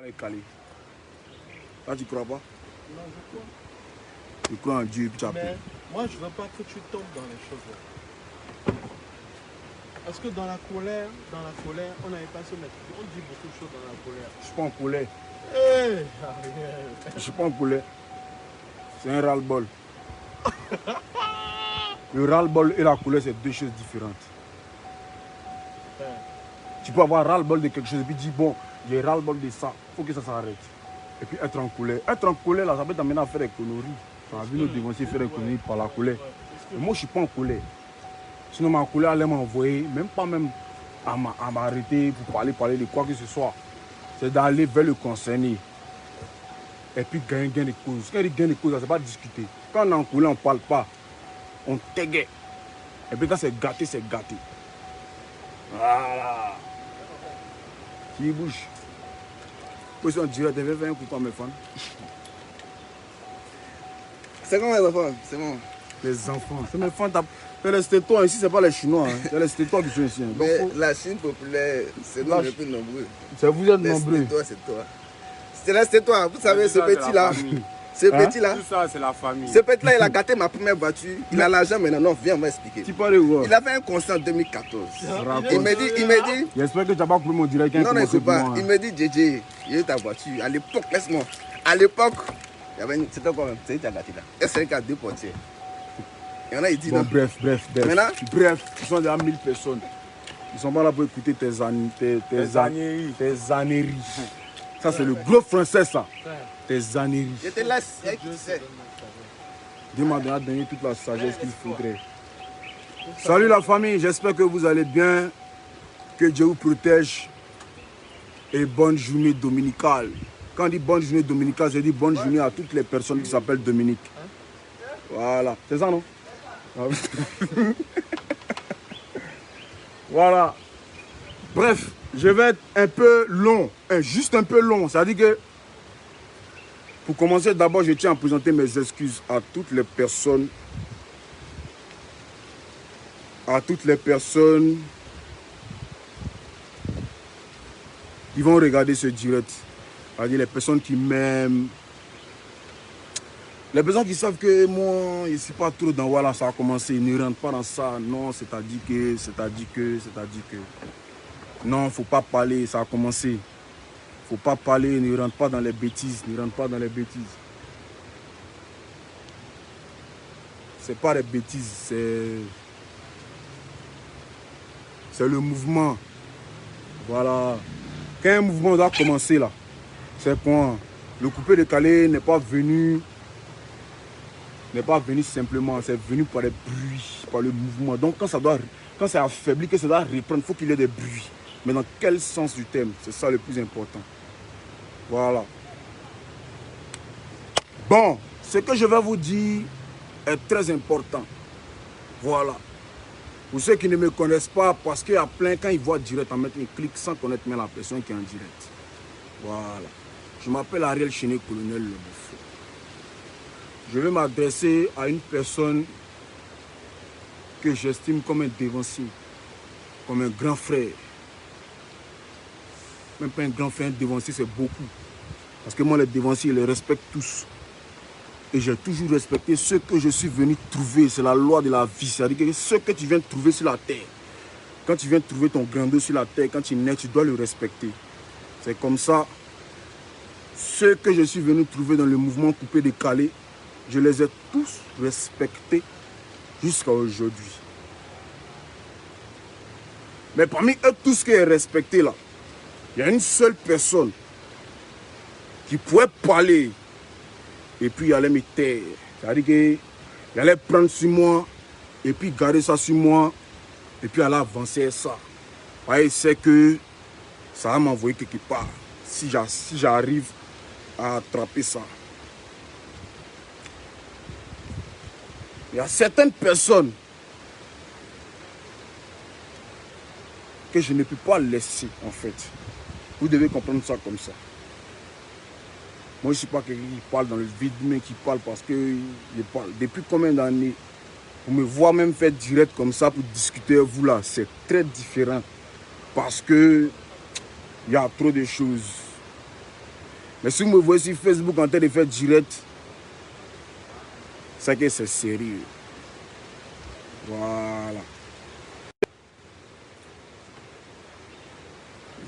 les caler. Là, tu crois pas? Non, je crois. Tu crois en Dieu et puis tu as peur. Mais moi, je veux pas que tu tombes dans les choses là. Parce que dans la colère, on n'avait pas se mettre. On dit beaucoup de choses dans la colère. Je suis pas en colère. Hey, Je suis pas en colère. C'est un ras-le-bol. Le ras-le-bol et la colère, c'est deux choses différentes. Tu peux avoir ras-le-bol de quelque chose et puis dire, bon, j'ai ras-le-bol de ça, il faut que ça s'arrête. Et puis être en colère. Être en colère, là, ça peut t'amener à faire des conneries. On a vu nos dévanciers faire des conneries par la colère. Mais moi, je ne suis pas en colère. Sinon, ma colère allait m'envoyer, même pas même à m'arrêter pour parler de quoi que ce soit. C'est d'aller vers le concerné. Et puis gagner des causes. Quand il gagne des causes, ce n'est pas discuter. Quand on est en colère, on ne parle pas. On t'égaye. Et puis quand c'est gâté, c'est gâté. Voilà. Qui bouge. Puis on dirait, tu veux faire un coup pour mes fans. C'est comment les enfants? C'est bon. Les enfants. C'est mes fans. C'est les Stétois. Ici, ce n'est pas les Chinois. Hein. C'est les Stétois qui sont ici. Hein. Mais faut... La Chine populaire, c'est nous les plus nombreux. C'est vous êtes nombreux. Stétois, c'est toi. C'est toi. Vous savez, ce petit-là. Ce petit-là. Tout ça, c'est la famille. Ce petit-là, il a gâté ma première voiture. Il a l'argent maintenant. Non, viens, on va expliquer. Tu parles de quoi? Il a fait un constat en 2014. Il m'a dit. J'espère que tu n'as pas coupé mon direct. Non, non, pas. Hein. Il m'a dit, JJ, il a ta voiture. À l'époque, laisse-moi. À l'époque, c'était quoi même? C'est ta gâté là. Et c'est qu'à deux portières. Et on a dit non. Bref. Maintenant, ils sont déjà 1000 personnes. Ils sont pas là pour écouter tes âneries. Ça, c'est le gros français, ça. Tes âneries. Je te laisse. Dieu m'a donné toute la sagesse qu'il faudrait. Salut la famille, j'espère que vous allez bien. Que Dieu vous protège. Et bonne journée dominicale. Quand on dit bonne journée dominicale, je dis bonne journée à toutes les personnes qui s'appellent Dominique. Voilà, c'est ça, non? Voilà. Bref, je vais être un peu long, juste un peu long. C'est-à-dire que, pour commencer, d'abord, je tiens à présenter mes excuses à toutes les personnes. Qui vont regarder ce direct. C'est-à-dire les personnes qui m'aiment. Les personnes qui savent que moi, je ne suis pas trop dans voilà, ça a commencé, ils ne rentrent pas dans ça. Non, c'est-à-dire que. Non, il ne faut pas parler, ça a commencé. Il ne faut pas parler, ne rentre pas dans les bêtises, C'est pas des bêtises, c'est le mouvement. Voilà. Quand un mouvement doit commencer là, c'est quand le coupé décalé n'est pas venu simplement, c'est venu par les bruits, par le mouvement. Donc quand c'est affaibli, que ça doit reprendre, il faut qu'il y ait des bruits. Mais dans quel sens du terme? C'est ça le plus important. Voilà. Bon, ce que je vais vous dire est très important. Voilà. Pour ceux qui ne me connaissent pas, parce qu'il y a plein, quand ils voient direct, en mettre un clic sans connaître même la personne qui est en direct. Voilà. Je m'appelle Ariel Chéné, colonel Le Bouffon. Je vais m'adresser à une personne que j'estime comme un dévancier, comme un grand frère. Même pas un grand frère, un dévancier, c'est beaucoup. Parce que moi, les dévanciers, je les respecte tous. Et j'ai toujours respecté ce que je suis venu trouver. C'est la loi de la vie. C'est-à-dire que ce que tu viens de trouver sur la terre, quand tu viens de trouver ton grandeur sur la terre, quand tu nais, tu dois le respecter. C'est comme ça. Ce que je suis venu trouver dans le mouvement coupé décalé, je les ai tous respectés jusqu'à aujourd'hui. Mais parmi eux, tout ce qui est respecté là, il y a une seule personne qui pouvait parler et puis il allait me taire. C'est-à-dire qu'il allait prendre sur moi et puis garder ça sur moi et puis aller avancer ça. Il sait que ça va m'envoyer quelque part si j'arrive à attraper ça. Il y a certaines personnes que je ne peux pas laisser en fait. Vous devez comprendre ça comme ça. Moi, je ne suis pas quelqu'un qui parle dans le vide, mais qui parle parce que je parle. Depuis combien d'années, vous me voyez même faire direct comme ça pour discuter avec vous là, c'est très différent. Parce que il y a trop de choses. Mais si vous me voyez sur Facebook en train de faire direct, c'est que c'est sérieux. Voilà.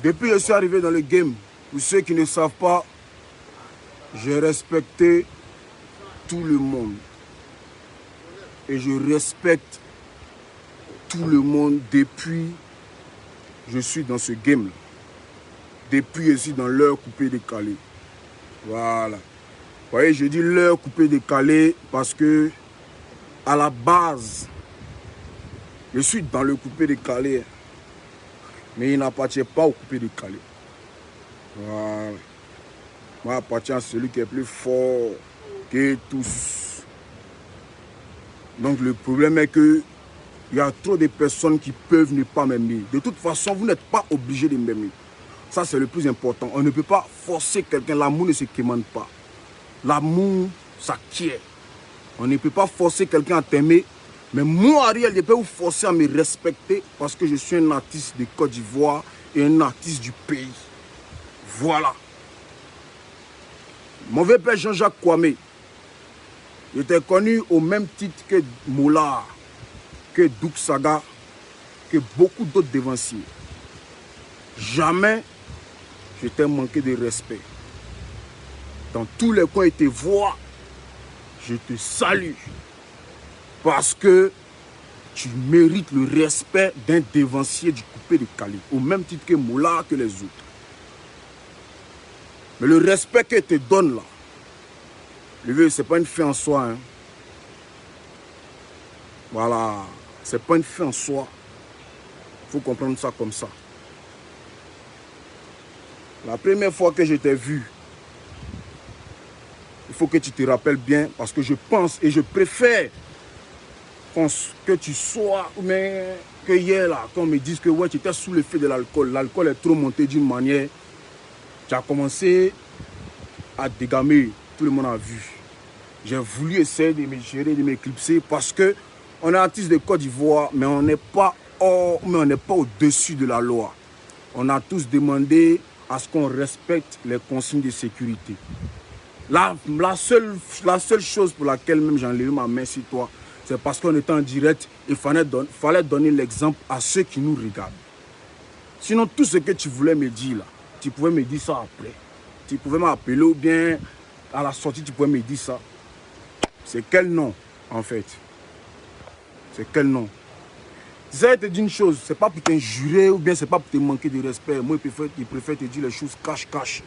Depuis que je suis arrivé dans le game, pour ceux qui ne savent pas, j'ai respecté tout le monde. Et je respecte tout le monde depuis que je suis dans ce game-là. Depuis que je suis dans l'heure coupée décalée. Voilà. Vous voyez, je dis l'heure coupée décalée parce que, à la base, je suis dans le coupé décalé. Mais il n'appartient pas au coupé décalé. Voilà. Moi, j'appartiens à celui qui est plus fort que tous. Donc, le problème est que il y a trop de personnes qui peuvent ne pas m'aimer. De toute façon, vous n'êtes pas obligé de m'aimer. Ça, c'est le plus important. On ne peut pas forcer quelqu'un. L'amour ne se commande pas. L'amour s'acquiert. On ne peut pas forcer quelqu'un à t'aimer. Mais moi, Ariel, je peux vous forcer à me respecter parce que je suis un artiste de Côte d'Ivoire et un artiste du pays. Voilà. Mon vieux père Jean-Jacques Kwame, il était connu au même titre que Moula, que Douk Saga, que beaucoup d'autres dévanciers. Jamais je t'ai manqué de respect. Dans tous les coins, je te vois, je te salue. Parce que tu mérites le respect d'un dévancier du coupé de Cali, au même titre que Moula, que les autres. Mais le respect que te donne là, le vieux, ce n'est pas une fin en soi. Hein. Voilà, ce n'est pas une fin en soi. Il faut comprendre ça comme ça. La première fois que je t'ai vu, il faut que tu te rappelles bien, parce que je pense et je préfère que tu sois, mais que hier là, quand on me dise que ouais, tu étais sous l'effet de l'alcool, l'alcool est trop monté d'une manière, tu as commencé à dégamer, tout le monde a vu. J'ai voulu essayer de me gérer, de m'éclipser, parce que on est artiste de Côte d'Ivoire, mais on n'est pas au-dessus de la loi. On a tous demandé à ce qu'on respecte les consignes de sécurité. La seule chose pour laquelle même j'ai enlevé ma main sur toi, c'est parce qu'on était en direct, il fallait donner l'exemple à ceux qui nous regardent. Sinon, tout ce que tu voulais me dire là, tu pouvais me dire ça après. Tu pouvais m'appeler ou bien à la sortie, tu pouvais me dire ça. C'est quel nom, en fait? C'est quel nom? Je te dire une chose, c'est pas pour t'injurer ou bien c'est pas pour te manquer de respect. Moi, je préfère te dire les choses cache-cache.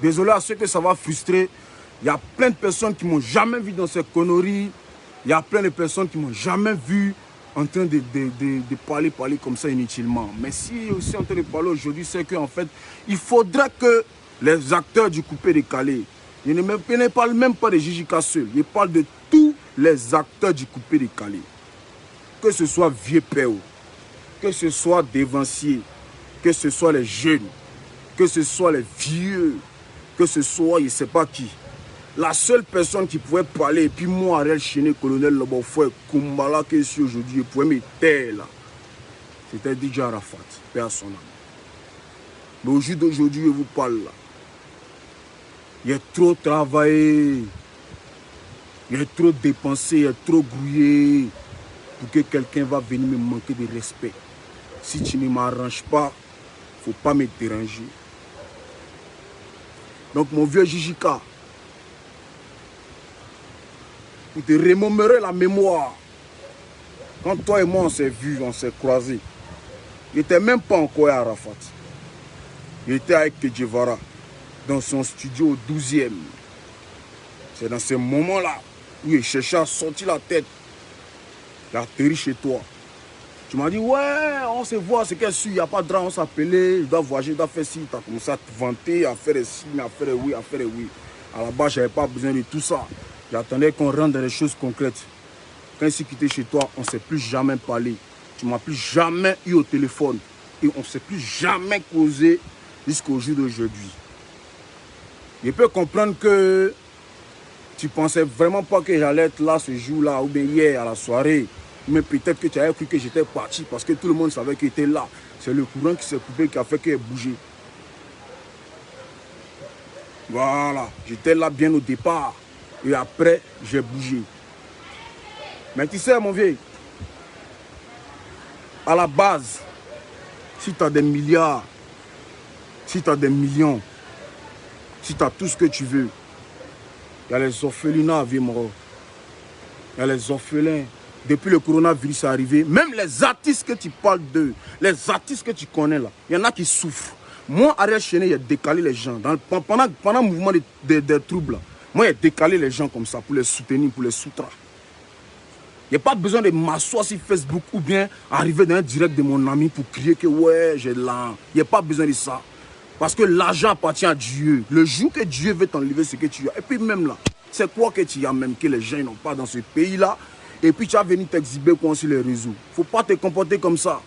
Désolé à ceux que ça va frustrer. Il y a plein de personnes qui m'ont jamais vu dans ces conneries. Il y a plein de personnes qui m'ont jamais vu en train de parler comme ça inutilement. Mais si aussi en train de parler aujourd'hui, c'est qu'en fait, il faudra que les acteurs du coupé décalé, je ne parle même pas de Jijika seul, je parle de tous les acteurs du coupé décalé. Que ce soit vieux père, que ce soit dévancier, que ce soit les jeunes, que ce soit les vieux, que ce soit je ne sais pas qui. La seule personne qui pouvait parler, et puis moi, Ariel Chéné, colonel Lobofoué, Kumbala, qui est ici aujourd'hui, il pouvait me taire là. C'était DJ Arafat, paix à son âme. Mais au jour d'aujourd'hui, je vous parle là. Il y a trop travaillé, il y a trop dépensé, il y a trop grouillé pour que quelqu'un va venir me manquer de respect. Si tu ne m'arranges pas, il ne faut pas me déranger. Donc mon vieux Jijika, pour te remémorer la mémoire, quand toi et moi on s'est vus, on s'est croisés, il n'était même pas encore à Arafat. Il était avec Kedjevara dans son studio au 12e. C'est dans ce moment-là où il cherchait à sortir la tête. Il a atterri chez toi. Tu m'as dit, ouais, on se voit, c'est qu'elle suit, il n'y a pas de drame, on s'appelait, je dois voyager, je dois faire ci. Tu as commencé à te vanter, à faire ci, à faire oui, à faire oui. À la base, je n'avais pas besoin de tout ça. J'attendais qu'on rentre dans les choses concrètes. Quand il s'est quitté chez toi, on ne s'est plus jamais parlé. Tu ne m'as plus jamais eu au téléphone. Et on ne s'est plus jamais causé jusqu'au jour d'aujourd'hui. Je peux comprendre que tu ne pensais vraiment pas que j'allais être là ce jour-là ou bien hier à la soirée. Mais peut-être que tu avais cru que j'étais parti parce que tout le monde savait qu'il était là. C'est le courant qui s'est coupé qui a fait qu'il ait bougé. Voilà, j'étais là bien au départ. Et après, j'ai bougé. Mais tu sais, mon vieux, à la base, si tu as des milliards, si tu as des millions, si tu as tout ce que tu veux, il y a les orphelinats à Vieux-Moro. Il y a les orphelins. Depuis le coronavirus est arrivé, même les artistes que tu parles d'eux, les artistes que tu connais là, il y en a qui souffrent. Moi, Ariel Chéné, il a décalé les gens. Pendant le mouvement des troubles, là, moi, il a décalé les gens comme ça pour les soutenir, pour les soutenir. Il n'y a pas besoin de m'asseoir sur Facebook ou bien arriver dans un direct de mon ami pour crier que ouais, j'ai l'argent. Il n'y a pas besoin de ça. Parce que l'argent appartient à Dieu. Le jour que Dieu veut t'enlever ce que tu as. Et puis même là, c'est quoi que tu as même que les gens n'ont pas dans ce pays-là. Et puis tu vas venir t'exhiber sur les réseaux. Il ne faut pas te comporter comme ça.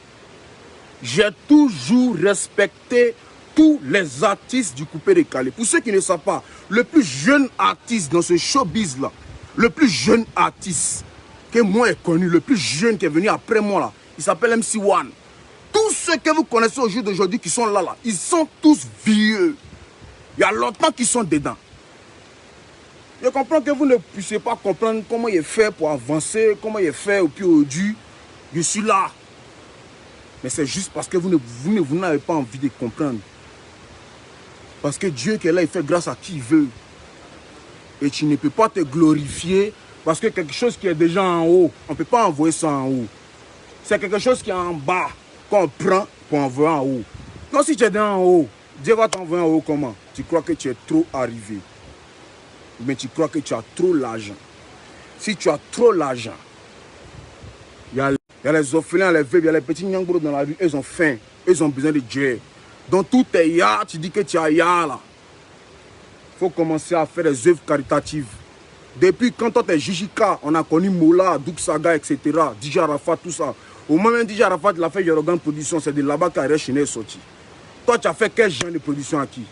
J'ai toujours respecté tous les artistes du coupé décalé. Pour ceux qui ne savent pas, le plus jeune artiste dans ce showbiz-là, le plus jeune artiste que moi j'ai connu, le plus jeune qui est venu après moi là, il s'appelle MC1. Tous ceux que vous connaissez au jour d'aujourd'hui qui sont là, ils sont tous vieux. Il y a longtemps qu'ils sont dedans. Je comprends que vous ne puissiez pas comprendre comment il est fait pour avancer, comment il est fait au pied au dû. Je suis là. Mais c'est juste parce que vous n'avez pas envie de comprendre. Parce que Dieu qui est là, il fait grâce à qui il veut. Et tu ne peux pas te glorifier parce que quelque chose qui est déjà en haut, on ne peut pas envoyer ça en haut. C'est quelque chose qui est en bas qu'on prend pour envoyer en haut. Donc si tu es en haut, Dieu va t'envoyer en haut comment? Tu crois que tu es trop arrivé. Mais tu crois que tu as trop l'argent. Si tu as trop l'argent, il y a les orphelins, les veuves, il y a les petits nyangros dans la rue, ils ont faim, ils ont besoin de Dieu. Donc tout est ya, tu dis que tu as ya là. Il faut commencer à faire des œuvres caritatives. Depuis quand toi t'es Jijika, on a connu Mola, Douk Saga, etc. DJ Arafat, tout ça. Au moment où DJ Arafat l'a fait Yorogan Production, c'est de là-bas qu'Ariel Chéné est sorti. Toi tu as fait quel genre de production à qui?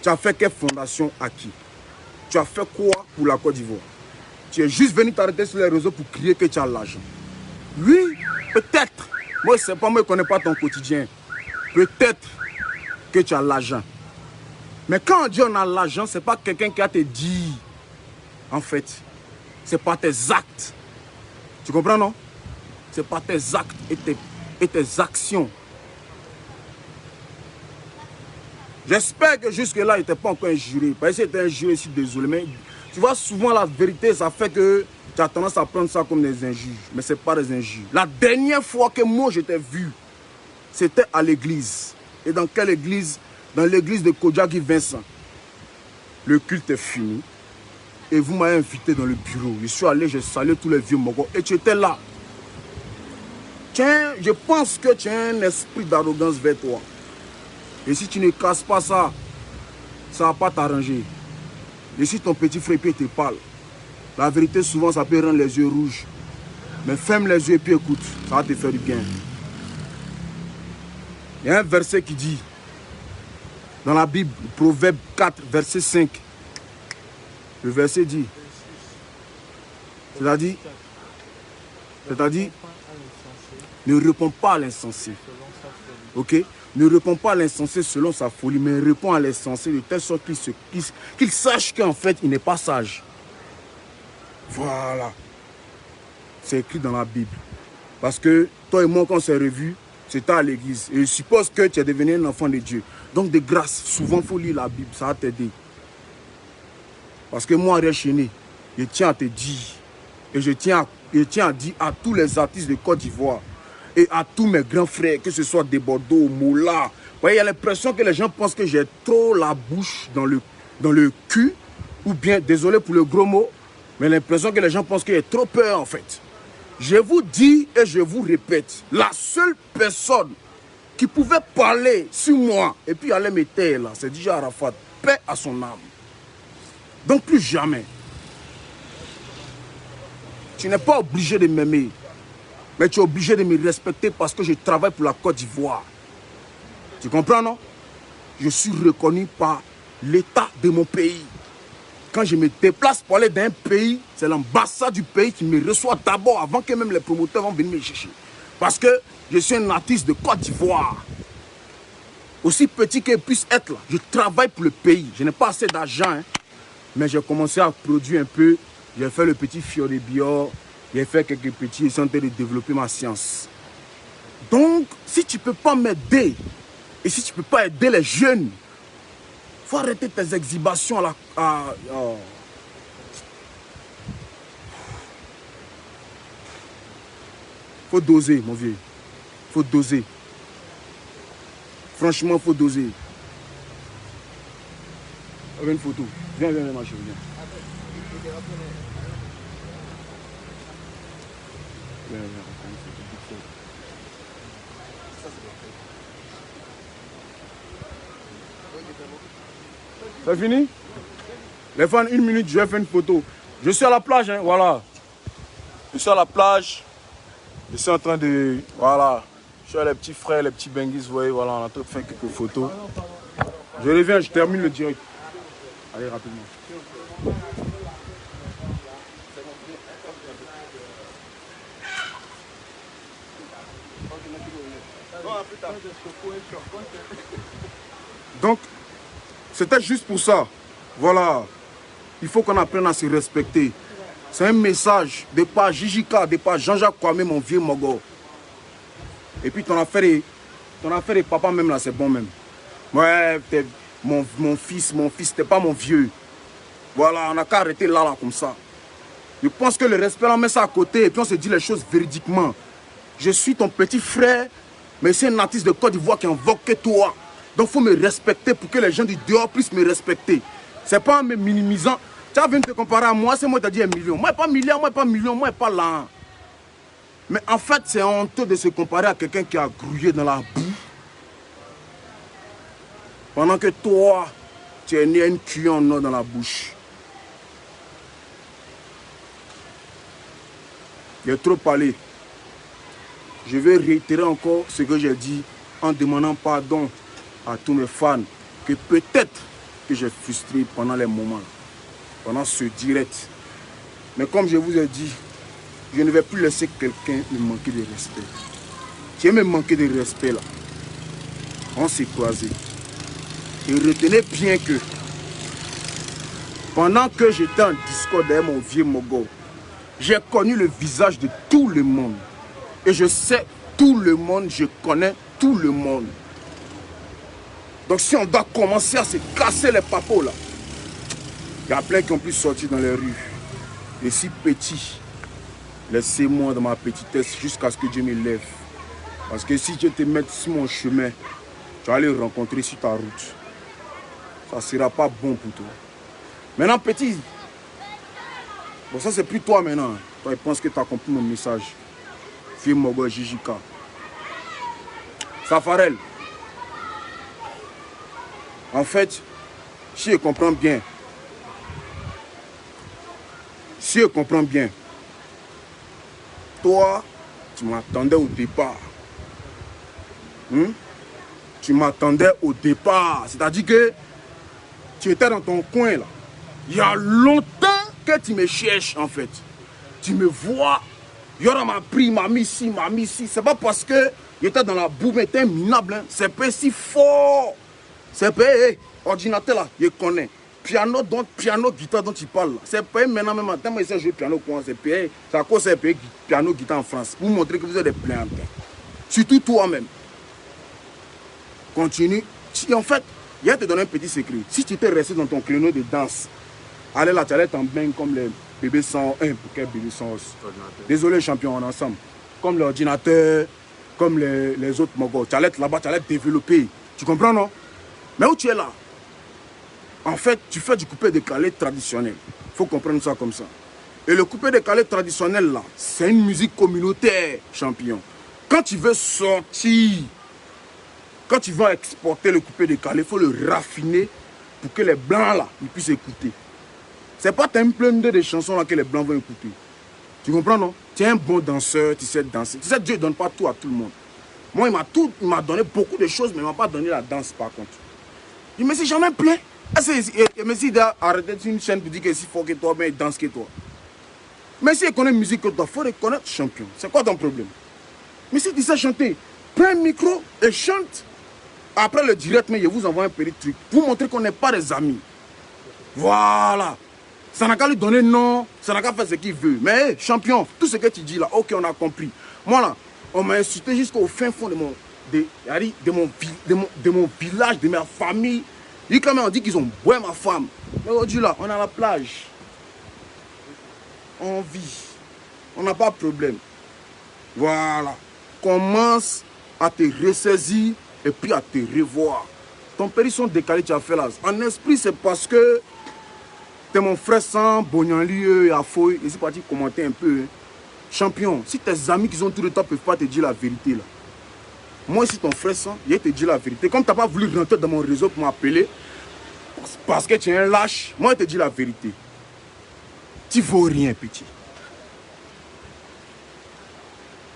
Tu as fait quelle fondation à qui? Tu as fait quoi pour la Côte d'Ivoire? Tu es juste venu t'arrêter sur les réseaux pour crier que tu as l'argent. Oui, peut-être. Moi, je ne sais pas, moi, je ne connais pas ton quotidien. Peut-être que tu as l'argent. Mais quand on dit on a l'argent, ce n'est pas quelqu'un qui a te dit. En fait, ce n'est pas tes actes. Tu comprends, non? Ce n'est pas tes actes et tes actions. J'espère que jusque-là, il n'était pas encore injuré. Parce que c'était injuré, je suis désolé. Mais tu vois, souvent, la vérité, ça fait que tu as tendance à prendre ça comme des injures. Mais ce n'est pas des injures. La dernière fois que moi, je t'ai vu, c'était à l'église. Et dans quelle église? Dans l'église de Kodjaki Vincent. Le culte est fini. Et vous m'avez invité dans le bureau. Je suis allé, j'ai salué tous les vieux mogos. Et tu étais là. Tiens, je pense que tu as un esprit d'arrogance vers toi. Et si tu ne casses pas ça, ça ne va pas t'arranger. Et si ton petit frère te parle, la vérité souvent ça peut rendre les yeux rouges. Mais ferme les yeux et puis écoute, ça va te faire du bien. Il y a un verset qui dit, dans la Bible, Proverbe 4, verset 5. Le verset dit, c'est-à-dire, ne réponds pas à l'insensé. Ok? Ne réponds pas à l'insensé selon sa folie, mais réponds à l'insensé de telle sorte qu'il sache qu'en fait, il n'est pas sage. Voilà. C'est écrit dans la Bible. Parce que toi et moi, quand on s'est revus, c'était à l'église. Et je suppose que tu es devenu un enfant de Dieu. Donc, de grâce, souvent, il faut lire la Bible. Ça va t'aider. Parce que moi, Ariel Chéné, je tiens à te dire, et je tiens à dire à tous les artistes de Côte d'Ivoire, et à tous mes grands frères, que ce soit des Bordeaux, Moula. Vous voyez, il y a l'impression que les gens pensent que j'ai trop la bouche dans le cul, ou bien, désolé pour le gros mot, mais l'impression que les gens pensent qu'il y a trop peur en fait. Je vous dis et je vous répète, la seule personne qui pouvait parler sur moi et puis aller me taire là, c'est DJ Arafat, paix à son âme. Donc plus jamais. Tu n'es pas obligé de m'aimer, mais tu es obligé de me respecter parce que je travaille pour la Côte d'Ivoire. Tu comprends, non? Je suis reconnu par l'État de mon pays. Quand je me déplace pour aller dans un pays, c'est l'ambassade du pays qui me reçoit d'abord avant que même les promoteurs vont venir me chercher. Parce que je suis un artiste de Côte d'Ivoire. Aussi petit qu'il puisse être là, je travaille pour le pays. Je n'ai pas assez d'argent, hein, mais j'ai commencé à produire un peu. J'ai fait le petit Fiori Bio, j'ai fait quelques petits, je suis en train de développer ma science. Donc, si tu ne peux pas m'aider, et si tu ne peux pas aider les jeunes, il faut arrêter tes exhibitions faut doser, mon vieux. Faut doser. Franchement, faut doser. Viens une photo. Viens, ma chérie, viens. C'est fini? Les fans, 1 minute, je vais faire une photo. Je suis à la plage, hein, voilà. Je suis à la plage. Je suis en train de... Voilà. Je suis avec les petits frères, les petits benguis, vous voyez, voilà, on est en train de faire quelques photos. Je reviens, je termine le direct. Allez, rapidement. Donc, c'était juste pour ça. Voilà. Il faut qu'on apprenne à se respecter. C'est un message de par Jijika, de par Jean-Jacques Kwame, mon vieux Mogo. Et puis ton affaire et papa même là, c'est bon même. Ouais, mon fils, t'es pas mon vieux. Voilà, on n'a qu'à arrêter là, comme ça. Je pense que le respect, on met ça à côté et puis on se dit les choses véridiquement. Je suis ton petit frère, mais c'est un artiste de Côte d'Ivoire qui invoque que toi. Donc il faut me respecter pour que les gens du dehors puissent me respecter. C'est pas en me minimisant. Tu as venu te comparer à moi, c'est moi qui t'ai dit 1 million. Moi, pas milliard, moi, pas million, moi, pas là. Mais en fait, c'est honteux de se comparer à quelqu'un qui a grouillé dans la boue. Pendant que toi, tu es né à une cuillère en or dans la bouche. J'ai trop parlé. Je vais réitérer encore ce que j'ai dit en demandant pardon à tous mes fans que peut-être que j'ai frustré pendant les moments, pendant ce direct. Mais comme je vous ai dit, je ne vais plus laisser quelqu'un me manquer de respect. Tu veux me manquer de respect là. On s'est croisés. Et retenez bien que pendant que j'étais en discord derrière mon vieux Mogo, j'ai connu le visage de tout le monde. Et je sais tout le monde, je connais tout le monde. Donc si on doit commencer à se casser les papos là, il y a plein qui ont pu sortir dans les rues. Et si petit, laissez-moi dans ma petitesse jusqu'à ce que Dieu me lève. Parce que si Dieu te met sur mon chemin, tu vas aller rencontrer sur ta route. Ça ne sera pas bon pour toi. Maintenant petit, bon ça c'est plus toi maintenant. Toi, je pense que tu as compris mon message. Fille Mogo Jijika. Safarel. En fait, si je comprends bien, toi, tu m'attendais au départ. Tu m'attendais au départ. C'est-à-dire que tu étais dans ton coin là. Il y a longtemps que tu me cherches en fait. Tu me vois. Yora m'a pris, m'a mis ici. C'est pas parce que j'étais dans la boue, mais t'es minable. Hein. C'est pas si fort. C'est pas ordinateur là, je connais. Piano, guitare dont tu parles là. C'est pas maintenant même. Tant que je joue piano, c'est payé. C'est à cause de piano, guitare en France. Pour montrer que vous êtes des plaignants. Surtout toi-même. Continue. En fait, il y a te donner un petit secret. Si tu étais resté dans ton créneau de danse, allez là, tu allais t'en baigner comme les bébés sans un. Pour quel bébé sans os? Désolé, champion, on est ensemble. Comme l'ordinateur, comme les autres mogos. Tu allais être là-bas, tu allais te développer. Tu comprends, non? Mais où tu es là? En fait, tu fais du coupé-décalé traditionnel. Il faut comprendre ça comme ça. Et le coupé-décalé traditionnel, là, c'est une musique communautaire, champion. Quand tu veux sortir, quand tu veux exporter le coupé-décalé, il faut le raffiner pour que les blancs, là, ils puissent écouter. C'est pas un plein de chansons là que les blancs vont écouter. Tu comprends, non? Tu es un bon danseur, tu sais danser. Tu sais, Dieu ne donne pas tout à tout le monde. Moi, il m'a donné beaucoup de choses, mais il ne m'a pas donné la danse, par contre. Il me dit, j'en ai plein. Il me dit d'arrêter une chaîne pour dire que c'est fort que toi, mais il danse que toi. Mais si il connaît musique que toi, il faut reconnaître champion. C'est quoi ton problème? Mais si tu sais chanter, prends un micro et chante. Après le direct, mais je vous envoie un petit truc. Pour montrer qu'on n'est pas des amis. Voilà. Ça n'a qu'à lui donner non, ça n'a qu'à faire ce qu'il veut. Mais hey, champion, tout ce que tu dis là, ok, on a compris. Moi là, on m'a insulté jusqu'au fin fond de mon village, de ma famille. Et quand même, on dit qu'ils ont boit ma femme. Mais aujourd'hui là, on est à la plage. On vit. On n'a pas de problème. Voilà. Commence à te ressaisir et puis à te revoir. Ton périsson décalé, tu as fait là. En esprit, c'est parce que t'es mon frère sans Bonyanli et Afoy. Et c'est parti commenter un peu. Hein. Champion, si tes amis qui sont tout le temps ne peuvent pas te dire la vérité là. Moi, si ton frère sans, il te dit la vérité. Comme tu n'as pas voulu rentrer dans mon réseau pour m'appeler, parce que tu es un lâche, moi, je te dis la vérité. Tu vaux rien, petit.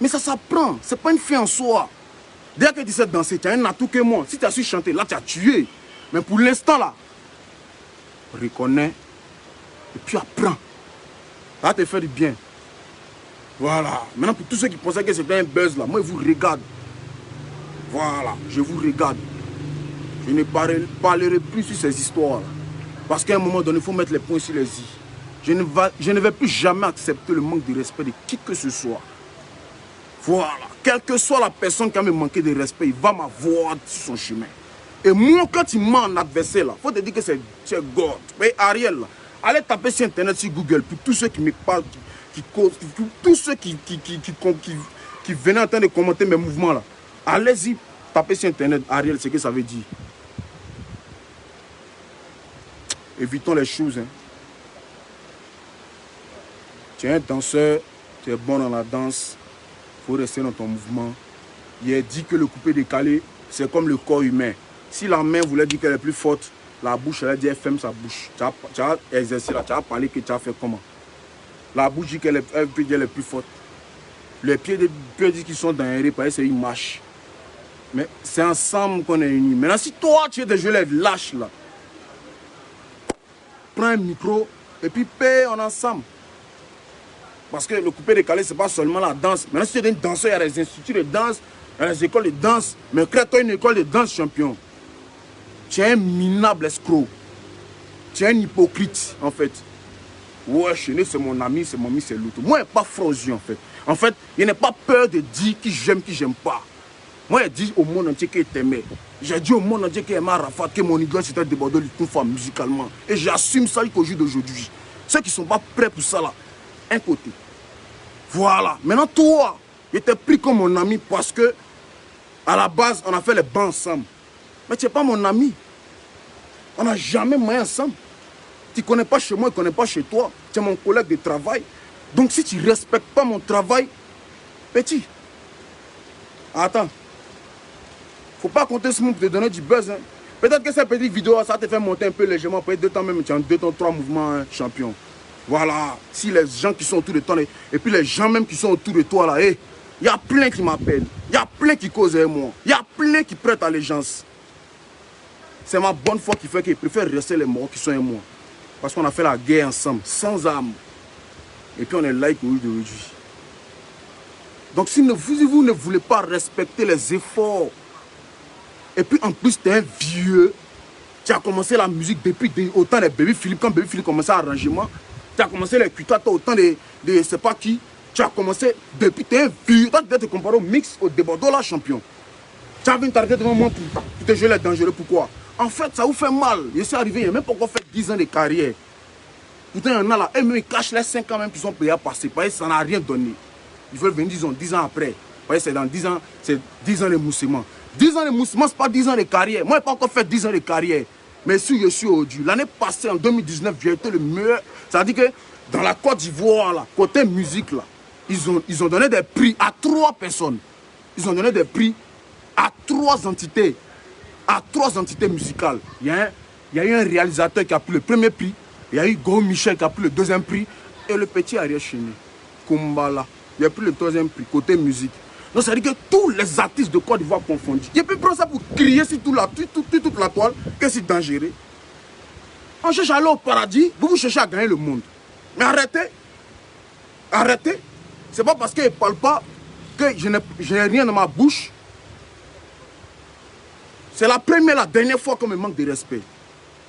Mais ça s'apprend. Ce n'est pas une fin en soi. Dès que tu sais danser, tu as un atout que moi. Si tu as su chanter, là, tu as tué. Mais pour l'instant, là, reconnais et puis apprends. Ça va te faire du bien. Voilà. Maintenant, pour tous ceux qui pensaient que c'était un buzz, là, moi, je vous regarde. Voilà, je vous regarde. Je ne parlerai plus sur ces histoires. Là. Parce qu'à un moment donné, il faut mettre les points sur les i. Je ne vais plus jamais accepter le manque de respect de qui que ce soit. Voilà. Quelle que soit la personne qui a me manqué de respect, il va m'avoir sur son chemin. Et moi, quand il m'a en adversaire, il faut te dire que c'est God. Mais Ariel, là, allez taper sur Internet, sur Google, pour tous ceux qui me parlent, pour tous ceux qui venaient en train de commenter mes mouvements là. Allez-y, tapez sur Internet, Ariel, c'est ce que ça veut dire. Évitons les choses. Hein. Tu es un danseur, tu es bon dans la danse, il faut rester dans ton mouvement. Il est dit que le coupé décalé, c'est comme le corps humain. Si la main voulait dire qu'elle est plus forte, la bouche, elle a dit, elle ferme sa bouche. Tu as exercé là, tu as parlé que tu as fait comment? La bouche dit qu'elle peut dire qu'elle est plus forte. Les pieds disent qu'ils sont dans un repas, c'est une marche. Mais c'est ensemble qu'on est unis. Maintenant, si toi, tu es des gelèves lâches là, prends un micro et puis paie en ensemble. Parce que le coupé décalé, ce n'est pas seulement la danse. Maintenant, si tu es un danseur, il y a des instituts de danse, il y a des écoles de danse. Mais crée-toi une école de danse, champion. Tu es un minable escroc. Tu es un hypocrite, en fait. Ouais, Chéné, c'est mon ami, c'est mon ami, c'est l'autre. Moi, je n'ai pas frosé, en fait. En fait, je n'ai pas peur de dire qui j'aime pas. Moi, je dis au monde entier qu'il t'aimait. J'ai dit au monde entier qu'il aimait Arafat, que mon idole c'était débordé une fois musicalement. Et j'assume ça jusqu'au jour d'aujourd'hui. Ceux qui ne sont pas prêts pour ça, là, un côté. Voilà. Maintenant, toi, je t'ai pris comme mon ami parce que, à la base, on a fait les bancs ensemble. Mais tu n'es pas mon ami. On n'a jamais moyen ensemble. Tu ne connais pas chez moi, tu ne connais pas chez toi. Tu es mon collègue de travail. Donc, si tu ne respectes pas mon travail, petit, attends. Faut pas compter sur moi pour te donner du buzz. Hein. Peut-être que cette petite vidéo, ça te fait monter un peu légèrement. Peut-être 2 temps même, tu as 2 temps, 3 mouvements, hein, champion. Voilà. Si les gens qui sont autour de toi, et puis les gens même qui sont autour de toi, là, il y a plein qui m'appellent. Il y a plein qui causent avec moi. Il y a plein qui prêtent allégeance. C'est ma bonne foi qui fait qu'ils préfèrent rester les morts qui sont avec moi. Parce qu'on a fait la guerre ensemble, sans armes. Et puis on est là aujourd'hui. Donc si vous ne voulez pas respecter les efforts, et puis en plus tu es un vieux, tu as commencé la musique depuis autant de Baby Philippe, quand Baby Philippe commençait l'arrangement, tu as commencé les Kutata autant de je sais pas qui, tu as commencé depuis, tu es un vieux, toi tu dois te comparer au mix, au débordeur là champion. Tu as vu t'arrêter devant moi pour te jouer les dangereux, pourquoi? En fait ça vous fait mal, je suis arrivé, il n'y a même pas encore fait 10 ans de carrière. Pourtant il y en a là, et même ils cachent les 5 ans même qu'ils sont payés à passer, parce que ça n'a rien donné. Ils veulent venir 10 ans après, parce que c'est dans 10 ans, c'est 10 ans de moussement. 10 ans de moussement, ce n'est pas 10 ans de carrière. Moi, je n'ai pas encore fait 10 ans de carrière. Mais si je suis aujourd'hui, l'année passée, en 2019, j'ai été le meilleur. Ça veut dire que dans la Côte d'Ivoire, là, côté musique, là, ils ont donné des prix à 3 personnes. Ils ont donné des prix à 3 entités. À 3 entités musicales. Il y a eu un réalisateur qui a pris le premier prix. Il y a eu Go Michel qui a pris le 2e prix. Et le petit Ariel Chéné, Kumbala, il a pris le 3e prix, côté musique. Donc ça veut dire que tous les artistes de Côte d'Ivoire confondus. Il n'y a plus prendre ça pour crier sur toute la toile que c'est dangereux. On cherche à aller au paradis, vous cherchez à gagner le monde. Mais arrêtez. Arrêtez. C'est pas parce qu'il ne parle pas que je n'ai rien dans ma bouche. C'est la première, la dernière fois qu'on me manque de respect.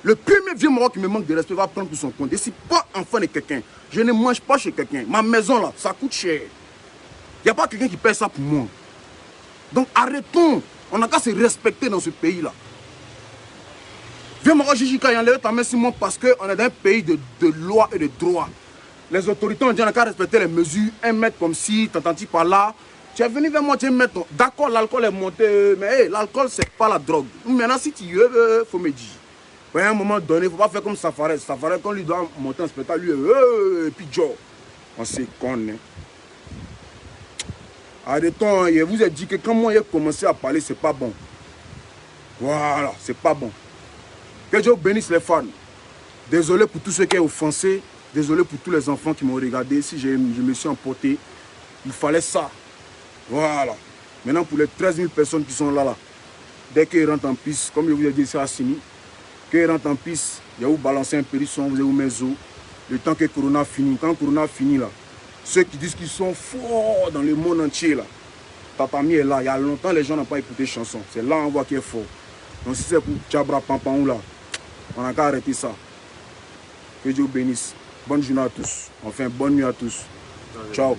Le premier vieux Maroc qui me manque de respect va prendre tout son compte. Je ne suis pas enfant de quelqu'un. Je ne mange pas chez quelqu'un. Ma maison là, ça coûte cher. Il n'y a pas quelqu'un qui paye ça pour moi. Donc arrêtons. On n'a qu'à se respecter dans ce pays-là. Vieux Maroc Jijika, il enlève ta main sur moi parce qu'on est dans un pays de loi et de droit. Les autorités ont dit qu'on n'a qu'à respecter les mesures. 1 mètre comme si, t'entends-tu par là. Tu es venu vers moi, tu es mètre. D'accord, l'alcool est monté, mais hey, l'alcool, c'est pas la drogue. Maintenant, si tu veux, il faut me dire. À un moment donné, il ne faut pas faire comme Safarès. Safarès, quand lui doit monter un spectacle, lui, et puis Joe. On s'est connaît. Arrêtons, je vous ai dit que quand moi j'ai commencé à parler, c'est pas bon. Voilà, c'est pas bon. Que Dieu bénisse les fans. Désolé pour tous ceux qui ont offensé. Désolé pour tous les enfants qui m'ont regardé. Si je me suis emporté, il fallait ça. Voilà. Maintenant, pour les 13 000 personnes qui sont là, dès qu'ils rentrent en piste, comme je vous ai dit, c'est Assini. Qu'ils rentrent en piste, il y a où balancer un périsson, vous avez où mes os. Le temps que Corona finit. Quand Corona finit, là, ceux qui disent qu'ils sont forts dans le monde entier, là, Tatami est là. Il y a longtemps, les gens n'ont pas écouté chanson. C'est là on voit qu'il est fort. Donc si c'est pour Tchabra Pampaou, là, on n'a qu'à arrêter ça. Que Dieu bénisse. Bonne journée à tous. Enfin, bonne nuit à tous. Ciao.